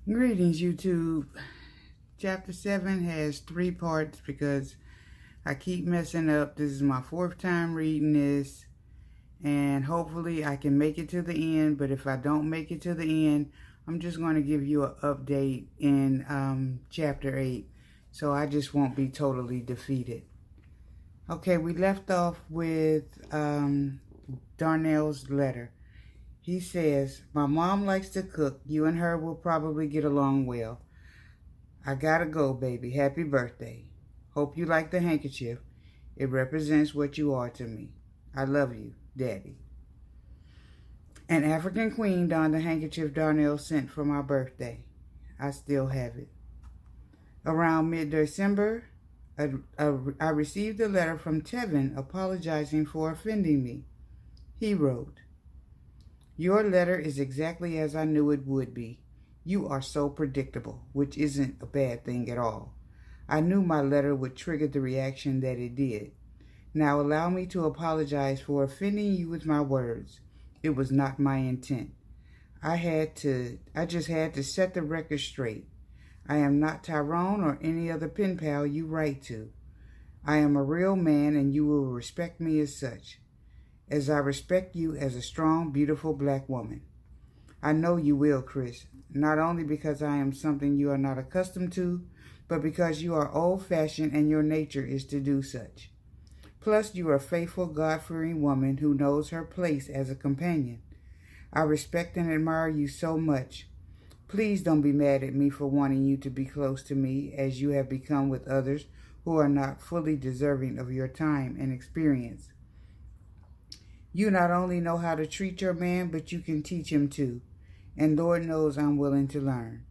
Greetings, YouTube. Chapter 7 has 3 parts because I keep messing up. This is my 4th time reading this, and hopefully I can make it to the end. But if I don't make it to the end, I'm just going to give you an update in Chapter 8, so I just won't be totally defeated. Okay, we left off with Darnell's letter. He says, "My mom likes to cook. You and her will probably get along well. I gotta go, baby. Happy birthday. Hope you like the handkerchief. It represents what you are to me. I love you, Daddy." An African queen donned the handkerchief Darnell sent for my birthday. I still have it. Around mid-December, I received a letter from Tevin apologizing for offending me. He wrote, "Your letter is exactly as I knew it would be. You are so predictable," which isn't a bad thing at all. I knew my letter would trigger the reaction that it did. Now allow me to apologize for offending you with my words. It was not my intent. I just had to set the record straight. I am not Tyrone or any other pen pal you write to. I am a real man, and you will respect me as such, as I respect you as a strong, beautiful black woman. I know you will, Chris, not only because I am something you are not accustomed to, but because you are old-fashioned and your nature is to do such. Plus, you are a faithful, God-fearing woman who knows her place as a companion. I respect and admire you so much. Please don't be mad at me for wanting you to be close to me as you have become with others who are not fully deserving of your time and experience. You not only know how to treat your man, but you can teach him too. And Lord knows I'm willing to learn.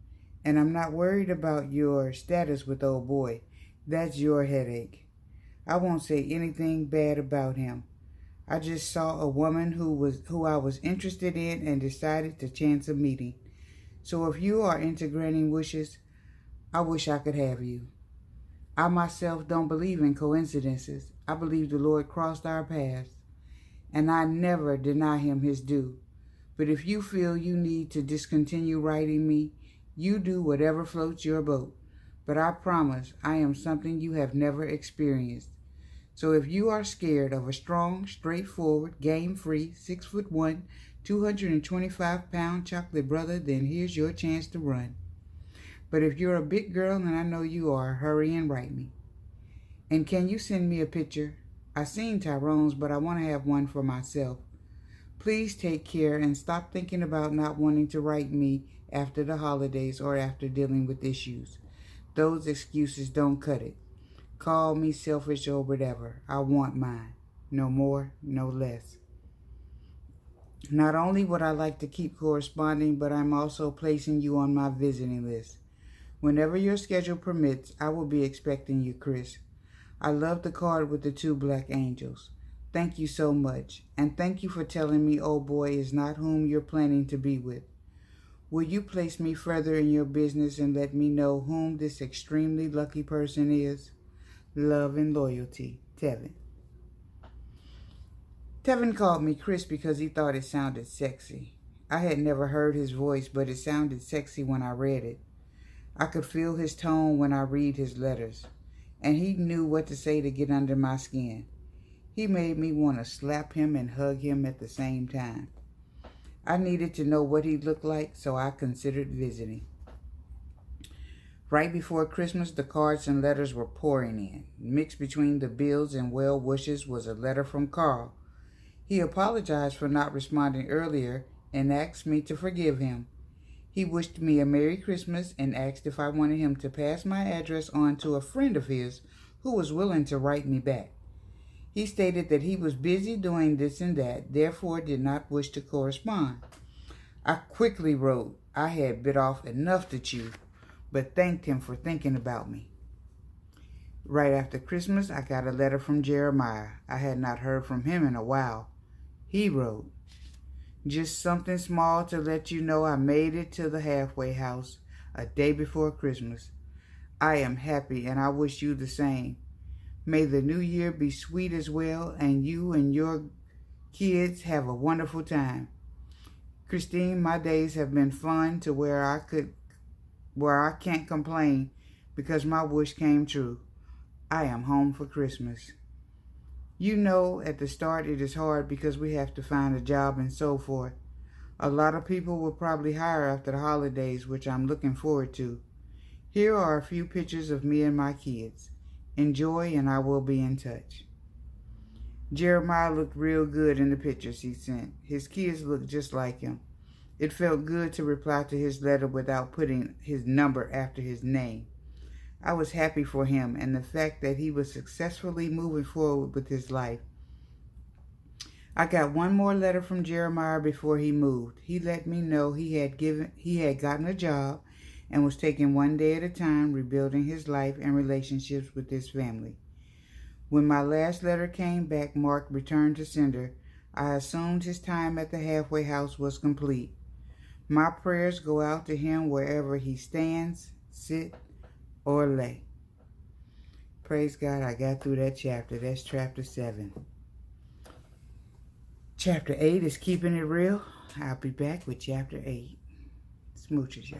And I'm not worried about your status with old boy. That's your headache. I won't say anything bad about him. I just saw a woman who I was interested in and decided to chance a meeting. So if you are into granting wishes, I wish I could have you. I myself don't believe in coincidences. I believe the Lord crossed our paths, and I never deny him his due. But if you feel you need to discontinue writing me, you do whatever floats your boat. But I promise I am something you have never experienced. So if you are scared of a strong, straightforward, game-free, 6'1", 225-pound chocolate brother, then here's your chance to run. But if you're a big girl, and I know you are, hurry and write me. And can you send me a picture? I seen Tyrone's, but I want to have one for myself. Please take care and stop thinking about not wanting to write me after the holidays or after dealing with issues. Those excuses don't cut it. Call me selfish or whatever. I want mine. No more, no less. Not only would I like to keep corresponding, but I'm also placing you on my visiting list. Whenever your schedule permits, I will be expecting you, Chris. I love the card with the 2 black angels. Thank you so much, and thank you for telling me old boy is not whom you're planning to be with. Will you place me further in your business and let me know whom this extremely lucky person is? Love and loyalty, Tevin. Tevin called me Chris because he thought it sounded sexy. I had never heard his voice, but it sounded sexy when I read it. I could feel his tone when I read his letters, and he knew what to say to get under my skin. He made me want to slap him and hug him at the same time. I needed to know what he looked like, so I considered visiting. Right before Christmas, the cards and letters were pouring in. Mixed between the bills and well wishes was a letter from Carl. He apologized for not responding earlier and asked me to forgive him. He wished me a Merry Christmas and asked if I wanted him to pass my address on to a friend of his who was willing to write me back. He stated that he was busy doing this and that, therefore did not wish to correspond. I quickly wrote I had bit off enough to chew, but thanked him for thinking about me. Right after Christmas, I got a letter from Jeremiah. I had not heard from him in a while. He wrote, "Just something small to let you know I made it to the halfway house a day before Christmas. I am happy, and I wish you the same. May the new year be sweet as well, and you and your kids have a wonderful time. Christine, my days have been fun to where I could where I can't complain because my wish came true. I am home for Christmas. You know, at the start it is hard because we have to find a job and so forth. A lot of people will probably hire after the holidays, which I'm looking forward to. Here are a few pictures of me and my kids. Enjoy, and I will be in touch. Jeremiah looked real good in the pictures he sent. His kids looked just like him. It felt good to reply to his letter without putting his number after his name. I was happy for him and the fact that he was successfully moving forward with his life. I got one more letter from Jeremiah before he moved. He let me know he had gotten a job and was taking one day at a time, rebuilding his life and relationships with his family. When my last letter came back marked return to sender, I assumed his time at the halfway house was complete. My prayers go out to him wherever he stands, sit, or lay. Praise God, I got through that chapter. That's chapter 7. Chapter 8 is Keeping It Real. I'll be back with chapter 8. Smooches, y'all.